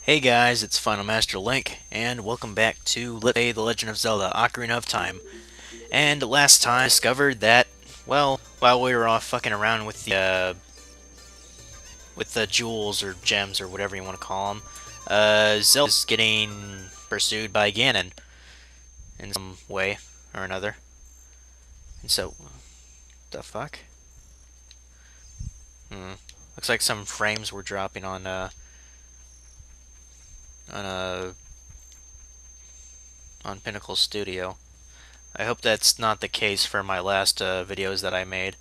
Hey guys, it's Final Master Link, and welcome back to Let's Play The Legend of Zelda: Ocarina of Time. And last time, I discovered that, well, while we were off fucking around with the jewels or gems or whatever you want to call them, Zelda's getting pursued by Ganon in some way or another. And so, the fuck? Looks like some frames were dropping on on Pinnacle Studio. I hope that's not the case for my last videos that I made.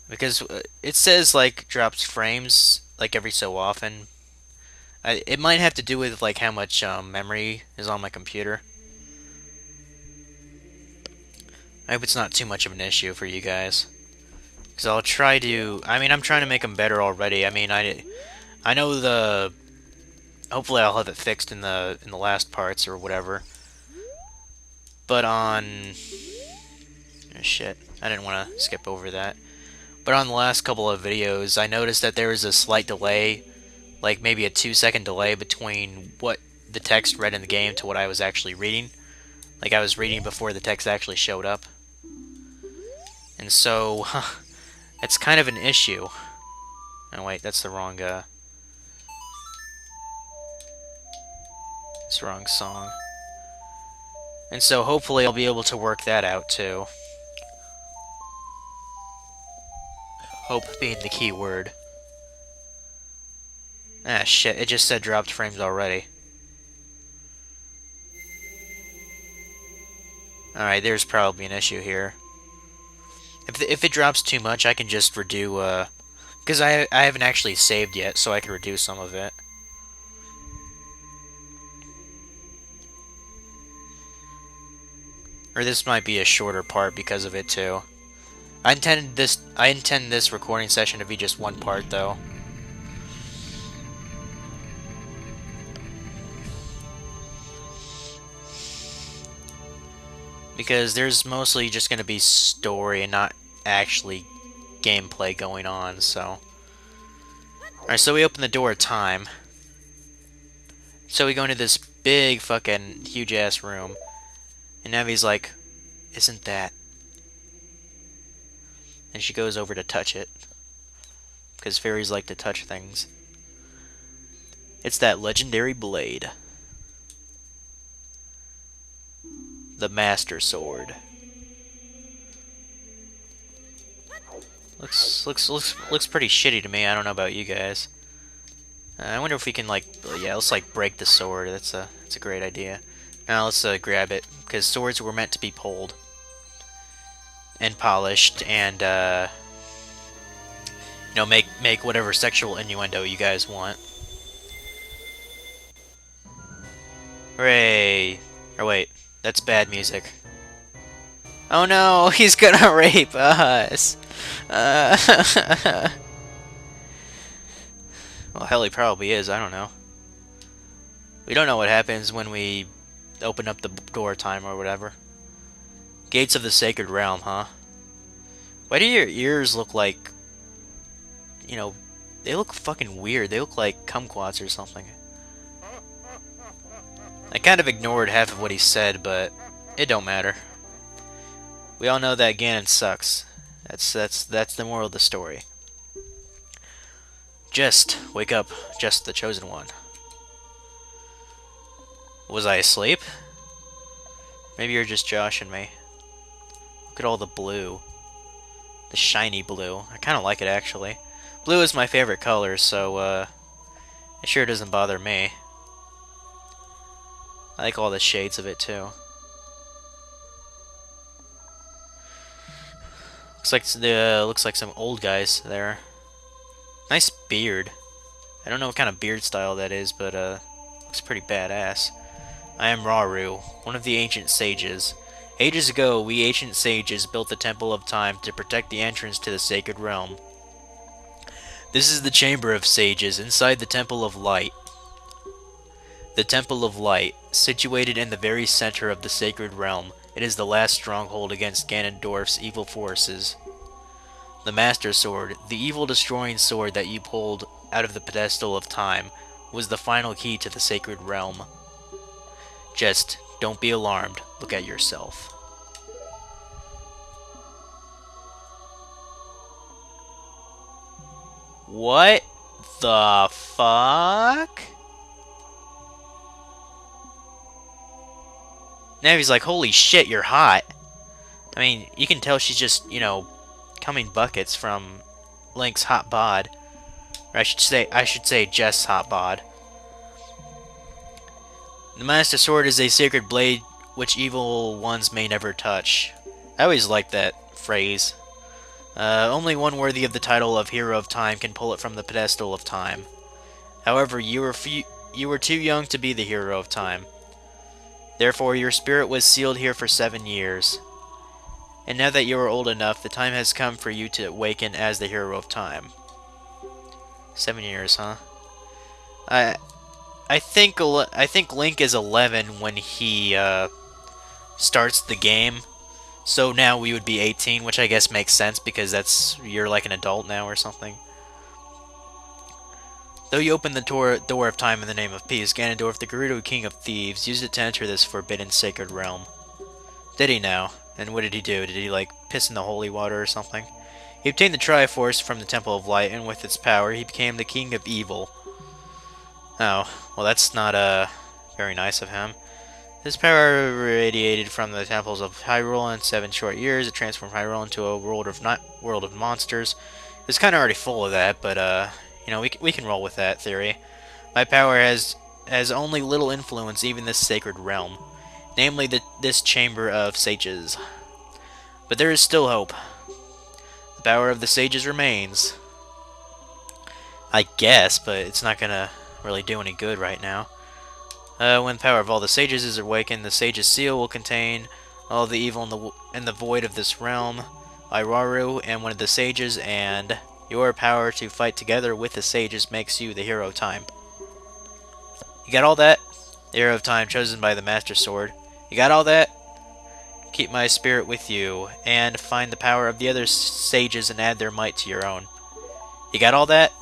Because it says, like, drops frames, like, every so often. It might have to do with, like, how much memory is on my computer. I hope it's not too much of an issue for you guys. Because I'll try to... I'm trying to make them better already. I know the... Hopefully I'll have it fixed in the last parts or whatever. But on... Oh, shit. I didn't want to skip over that. But on the last couple of videos, I noticed that there was a slight delay, like maybe a 2-second delay between what the text read in the game to what I was actually reading. Like I was reading before the text actually showed up. And so, it's kind of an issue. Oh wait, that's the wrong, it's the wrong song. And so hopefully I'll be able to work that out too. Hope being the key word. Ah, shit, it just said dropped frames already. Alright, there's probably an issue here. If it drops too much, I can just redo, because I haven't actually saved yet, so I can reduce some of it. Or this might be a shorter part because of it, too. I intend this recording session to be just one part, though. Because there's mostly just going to be story and not actually gameplay going on, so... Alright, so we open the door of time. So we go into this big fucking huge-ass room. And Navi's like, isn't that... And she goes over to touch it. Because fairies like to touch things. It's that legendary blade. The Master Sword. Looks pretty shitty to me. I don't know about you guys. I wonder if we can, like, yeah, let's like break the sword. That's a great idea. Now let's grab it, because swords were meant to be pulled and polished, and you know, make whatever sexual innuendo you guys want. Hooray! Or wait, that's bad music. Oh no, he's gonna rape us! Well, hell, he probably is, I don't know. We don't know what happens when we open up the door time or whatever. Gates of the Sacred Realm, huh? Why do your ears look like... You know, they look fucking weird. They look like kumquats or something. I kind of ignored half of what he said, but it don't matter. We all know that Ganon sucks. That's the moral of the story. Just wake up, just the chosen one. Was I asleep? Maybe you're just joshing me. Look at all the blue. The shiny blue. I kind of like it, actually. Blue is my favorite color, so, it sure doesn't bother me. I like all the shades of it, too. Looks like some old guys there. Nice beard. I don't know what kind of beard style that is, but, looks pretty badass. I am Rauru, one of the ancient sages. Ages ago, we ancient sages built the Temple of Time to protect the entrance to the Sacred Realm. This is the Chamber of Sages, inside the Temple of Light. The Temple of Light, situated in the very center of the Sacred Realm, it is the last stronghold against Ganondorf's evil forces. The Master Sword, the evil destroying sword that you pulled out of the pedestal of time, was the final key to the sacred realm. Just don't be alarmed. Look at yourself. What the fuck? Navi's like, holy shit, you're hot. I mean, you can tell she's just, you know, coming buckets from Link's hot bod. Or I should say Jess' hot bod. The Master Sword is a sacred blade which evil ones may never touch. I always liked that phrase. Only one worthy of the title of Hero of Time can pull it from the pedestal of time. However, you were too young to be the Hero of Time. Therefore, your spirit was sealed here for 7 years. And now that you are old enough, the time has come for you to awaken as the Hero of Time. 7 years, huh? I think Link is 11 when he starts the game. So now we would be 18, which I guess makes sense because you're like an adult now or something. Though you opened the door of time in the name of peace, Ganondorf, the Gerudo King of Thieves, used it to enter this forbidden sacred realm. Did he now? And what did he do? Did he, like, piss in the holy water or something? He obtained the Triforce from the Temple of Light, and with its power, he became the King of Evil. Oh, well that's not, very nice of him. This power radiated from the temples of Hyrule in 7 short years. It transformed Hyrule into a world of monsters. It's kind of already full of that, but, you know, we can roll with that theory. My power has only little influence even this sacred realm. Namely, this chamber of sages. But there is still hope. The power of the sages remains. I guess, but it's not gonna really do any good right now. When the power of all the sages is awakened, the sage's seal will contain all the evil in the void of this realm. Hyrule and one of the sages, and your power to fight together with the sages makes you the Hero of Time. You got all that? The Hero of Time chosen by the Master Sword. You got all that? Keep my spirit with you, and find the power of the other sages and add their might to your own. You got all that?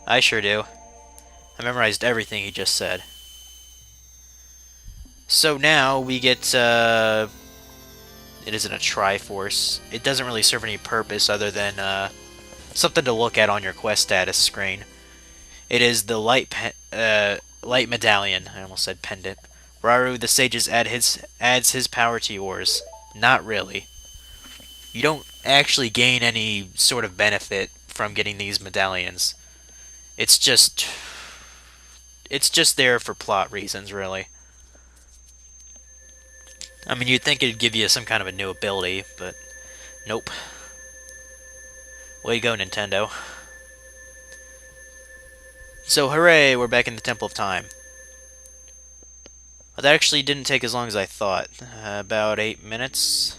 I sure do. I memorized everything he just said. So now we get, it isn't a Triforce. It doesn't really serve any purpose other than, something to look at on your quest status screen. It is the light medallion. I almost said pendant. Rauru the Sages adds his power to yours. Not really. You don't actually gain any sort of benefit from getting these medallions. It's just there for plot reasons, really. I mean, you'd think it'd give you some kind of a new ability, but nope. Way to go, Nintendo. So, hooray, we're back in the Temple of Time. Well, that actually didn't take as long as I thought. About 8 minutes.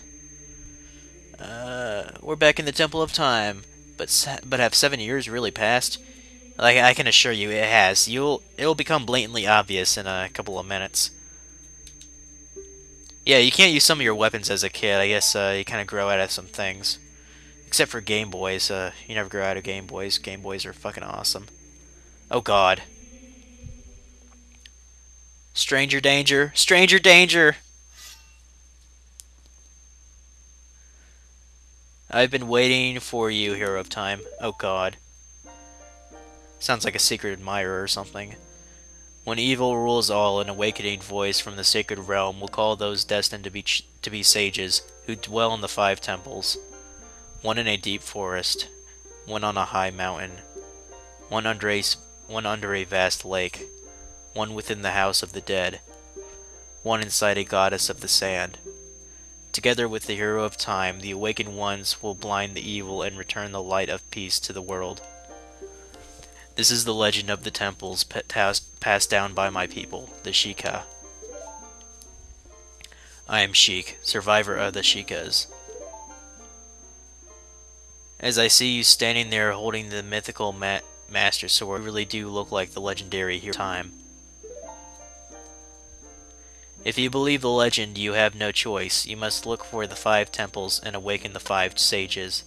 We're back in the Temple of Time. But have 7 years really passed? Like, I can assure you, it has. It'll become blatantly obvious in a couple of minutes. Yeah, you can't use some of your weapons as a kid. I guess you kind of grow out of some things. Except for Game Boys. You never grow out of Game Boys. Game Boys are fucking awesome. Oh god. Stranger danger! Stranger danger! I've been waiting for you, Hero of Time. Oh god. Sounds like a secret admirer or something. When evil rules all, an awakening voice from the sacred realm will call those destined to be sages who dwell in the 5 temples. One in a deep forest, one on a high mountain, one under a vast lake, one within the house of the dead, one inside a goddess of the sand. Together with the Hero of Time, the awakened ones will blind the evil and return the light of peace to the world. This is the legend of the temples passed down by my people, the Sheikah. I am Sheik, survivor of the Sheikahs. As I see you standing there holding the mythical Master Sword, you really do look like the legendary Hero of Time. If you believe the legend, you have no choice. You must look for the 5 temples and awaken the 5 sages.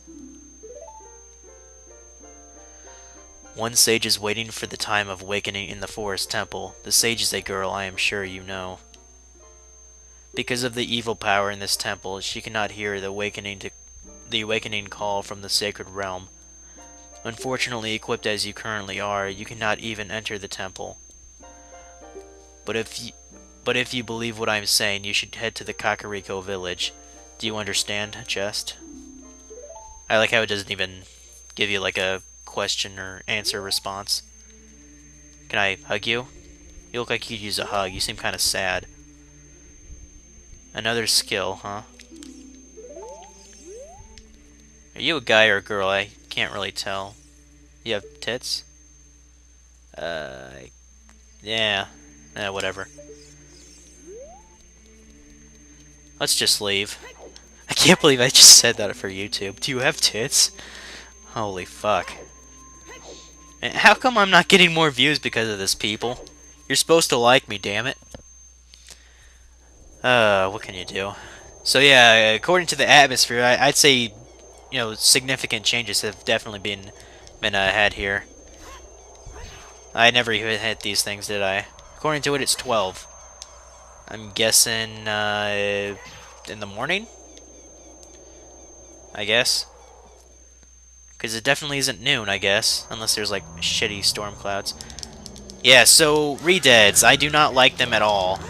One sage is waiting for the time of awakening in the forest temple. The sage is a girl, I am sure you know. Because of the evil power in this temple, she cannot hear the awakening call from the sacred realm. Unfortunately, equipped as you currently are, you cannot even enter the temple. But if you believe what I am saying, you should head to the Kakariko Village. Do you understand, Jest? I like how it doesn't even give you like a question or answer response. Can I hug you? You look like you'd use a hug. You seem kind of sad. Another skill, huh? Are you a guy or a girl? I can't really tell. You have tits? Yeah. Whatever. Let's just leave. I can't believe I just said that for YouTube. Do you have tits? Holy fuck. Man, how come I'm not getting more views because of this, people? You're supposed to like me, damn it. What can you do? So yeah, according to the atmosphere, I'd say, you know, significant changes have definitely been had here. I never even hit these things, did I? According to it, it's 12. I'm guessing, in the morning? I guess. Because it definitely isn't noon, I guess. Unless there's, like, shitty storm clouds. Yeah, so, Redeads. I do not like them at all.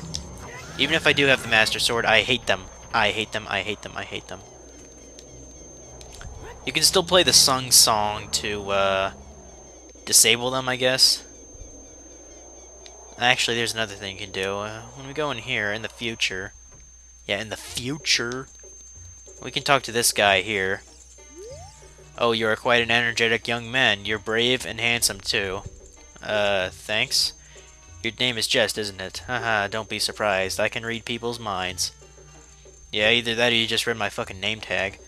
Even if I do have the Master Sword, I hate them. I hate them, I hate them, I hate them. You can still play the Sung Song to, disable them, I guess. Actually, there's another thing you can do. When we go in here, in the future... Yeah, in the future... We can talk to this guy here. Oh, you are quite an energetic young man. You're brave and handsome, too. Thanks. Your name is Jest, isn't it? Haha, don't be surprised. I can read people's minds. Yeah, either that or you just read my fucking name tag.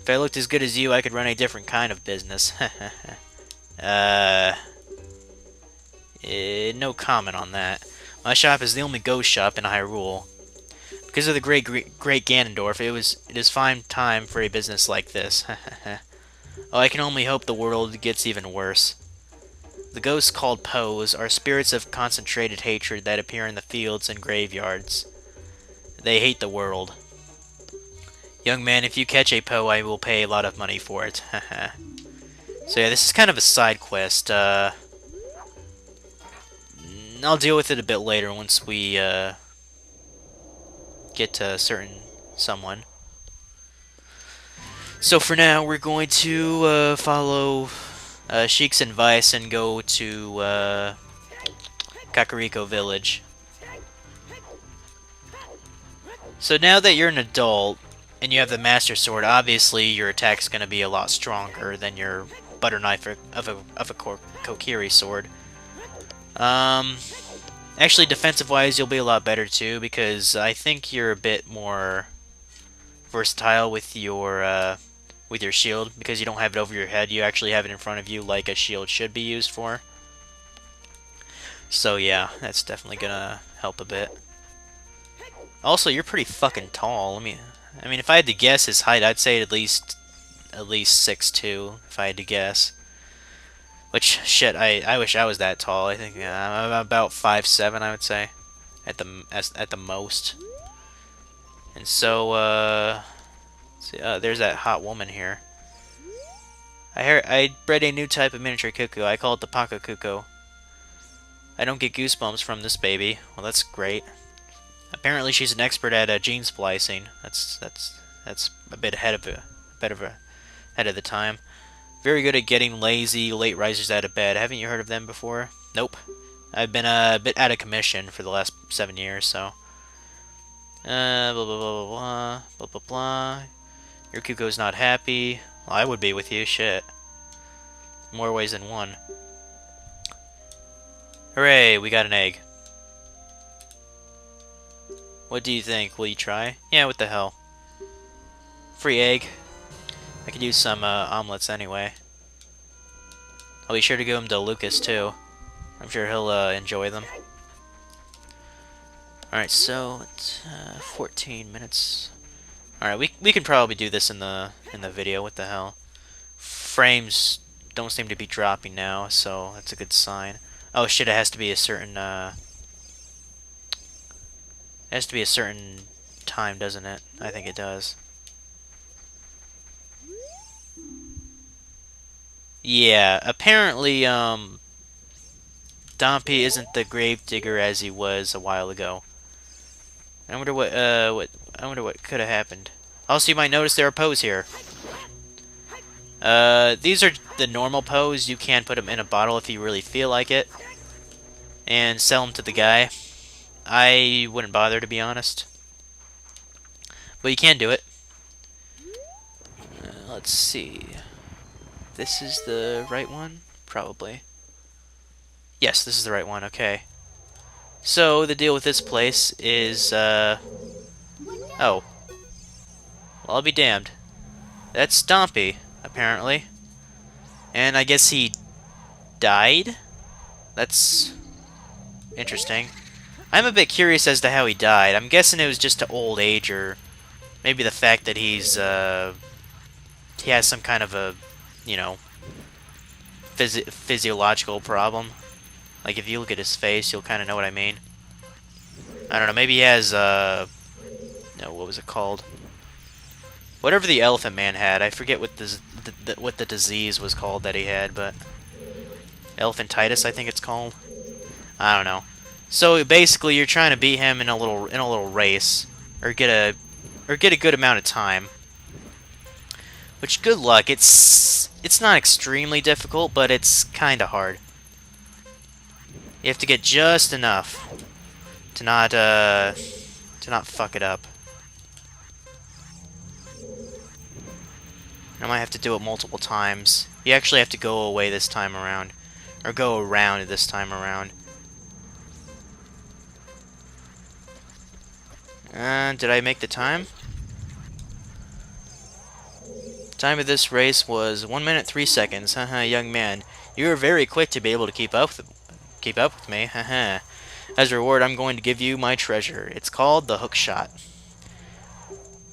If I looked as good as you, I could run a different kind of business. No comment on that. My shop is the only ghost shop in Hyrule. Because of the great Ganondorf, it is fine time for a business like this. Oh, I can only hope the world gets even worse. The ghosts called Poes are spirits of concentrated hatred that appear in the fields and graveyards. They hate the world. Young man, if you catch a Poe, I will pay a lot of money for it. So yeah, this is kind of a side quest. I'll deal with it a bit later once we get to certain someone. So for now, we're going to follow Sheik's advice and go to Kakariko Village. So now that you're an adult and you have the Master Sword, obviously your attack's going to be a lot stronger than your butter knife of a Kokiri sword. Actually, defensive-wise, you'll be a lot better too, because I think you're a bit more versatile with your shield, because you don't have it over your head. You actually have it in front of you, like a shield should be used for. So yeah, that's definitely gonna help a bit. Also, you're pretty fucking tall. I mean, if I had to guess his height, I'd say at least 6'2", if I had to guess. Which, shit, I wish I was that tall. I think I'm about 5'7", I would say, at the most. And so, see, there's that hot woman here. I bred a new type of miniature cuckoo. I call it the Paka Cuckoo. I don't get goosebumps from this baby. Well, that's great. Apparently, she's an expert at gene splicing. That's a bit ahead of the time. Very good at getting lazy late risers out of bed. Haven't you heard of them before? Nope. I've been a bit out of commission for the last 7 years, so. Blah blah blah blah blah blah blah blah. Your Kuko's not happy. Well, I would be with you. Shit. More ways than one. Hooray! We got an egg. What do you think? Will you try? Yeah. What the hell? Free egg. I could use some omelets anyway. I'll be sure to give them to Lucas too. I'm sure he'll enjoy them. Alright, so it's 14 minutes. Alright, we can probably do this in the video. What the hell? Frames don't seem to be dropping now, so that's a good sign. Oh shit! It has to be a certain it has to be a certain time, doesn't it? I think it does. Yeah, apparently, Dompy isn't the gravedigger as he was a while ago. I wonder what could have happened. Also, you might notice there are Poes here. These are the normal Poes. You can put them in a bottle if you really feel like it. And sell them to the guy. I wouldn't bother, to be honest. But you can do it. Let's see. This is the right one? Probably. Yes, this is the right one, okay. So, the deal with this place is, oh. Well, I'll be damned. That's Stompy, apparently. And I guess he died? That's interesting. I'm a bit curious as to how he died. I'm guessing it was just to old age, or maybe the fact that he has some kind of a, you know, physiological problem. Like, if you look at his face, you'll kind of know what I mean. I don't know, maybe he has, no, what was it called? Whatever the Elephant Man had. I forget what what the disease was called that he had, but elephantitis, I think it's called. I don't know. So basically, you're trying to beat him in a little race, or get a good amount of time. Which, good luck. It's not extremely difficult, but it's kind of hard. You have to get just enough to not fuck it up. I might have to do it multiple times. You actually have to go away this time around, or go around this time around. Did I make the time? Time of this race was 1 minute 3 seconds. Haha, young man, you are very quick to be able to keep up with me. Haha. As a reward, I'm going to give you my treasure. It's called the hook shot.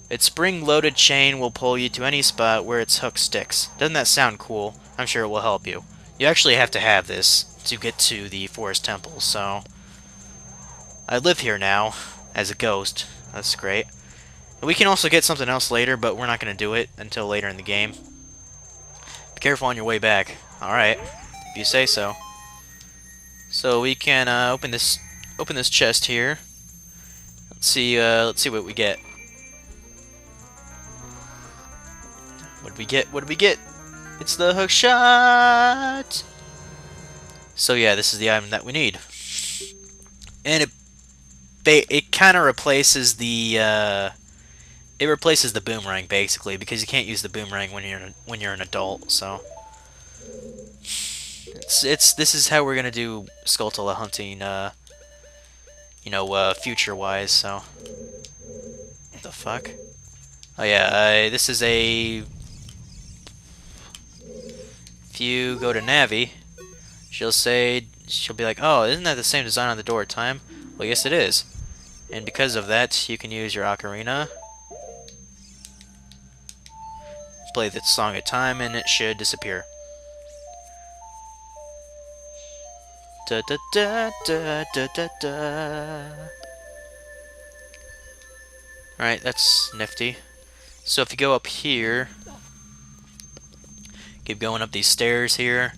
Its spring-loaded chain will pull you to any spot where its hook sticks. Doesn't that sound cool? I'm sure it will help you. You actually have to have this to get to the forest temple, so I live here now as a ghost. That's great. We can also get something else later, but we're not going to do it until later in the game. Be careful on your way back. Alright, if you say so. So we can open this chest here. Let's see what we get. What did we get? What did we get? It's the hook shot! So yeah, this is the item that we need. And it kind of replaces the boomerang, basically, because you can't use the boomerang when you're an adult. So this is how we're gonna do Skulltula hunting, future-wise. So what the fuck? Oh yeah, this is a. If you go to Navi, she'll be like, "Oh, isn't that the same design on the door at time?" Well, yes, it is. And because of that, you can use your Ocarina. Play the song at time, and it should disappear. Da da da da da da da. Alright, that's nifty. So if you go up here, keep going up these stairs here,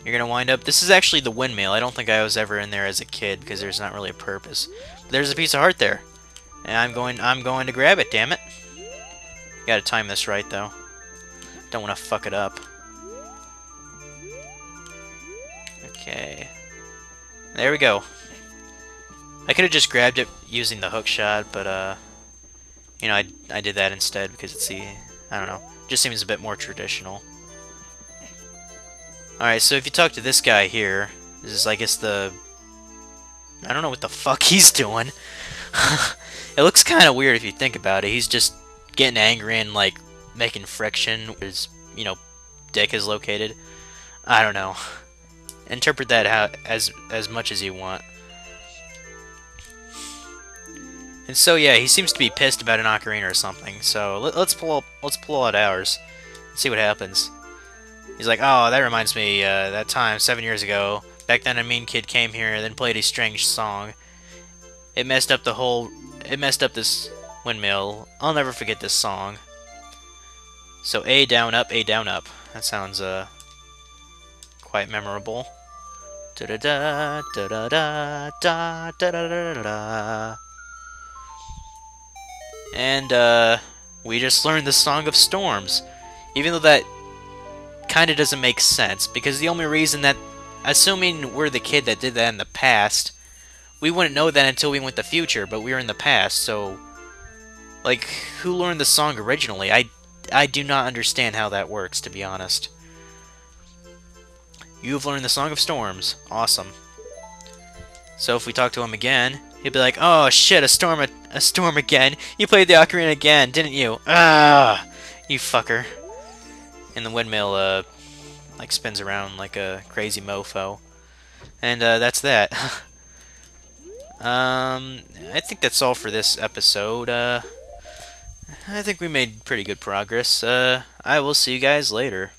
you're gonna wind up. This is actually the windmill. I don't think I was ever in there as a kid because there's not really a purpose. But there's a piece of heart there, and I'm going to grab it. Damn it! Gotta time this right though. Don't want to fuck it up. Okay. There we go. I could have just grabbed it using the hook shot, but I did that instead because it's I don't know. Just seems a bit more traditional. Alright, so if you talk to this guy here, this is, I guess, I don't know what the fuck he's doing. It looks kind of weird if you think about it. He's just getting angry and, like, making friction where his, dick is located. I don't know. Interpret that as much as you want. And so, yeah, he seems to be pissed about an ocarina or something. So let's pull out ours and see what happens. He's like, oh, that reminds me, that time 7 years ago. Back then, a mean kid came here, then played a strange song. It messed up the whole. It messed up this windmill. I'll never forget this song. So A down up, A down up. That sounds quite memorable. Da da da da da da da da da da da. And we just learned the Song of Storms, even though that kind of doesn't make sense, because the only reason that, assuming we're the kid that did that in the past, we wouldn't know that until we went the future, but we were in the past, so, like, who learned the song originally? I do not understand how that works, to be honest. You've learned the Song of Storms. Awesome. So if we talk to him again, he'll be like, oh shit, a storm again. You played the ocarina again, didn't you? Ah, you fucker. And the windmill, like, spins around like a crazy mofo. And, that's that. I think that's all for this episode. I think we made pretty good progress. I will see you guys later.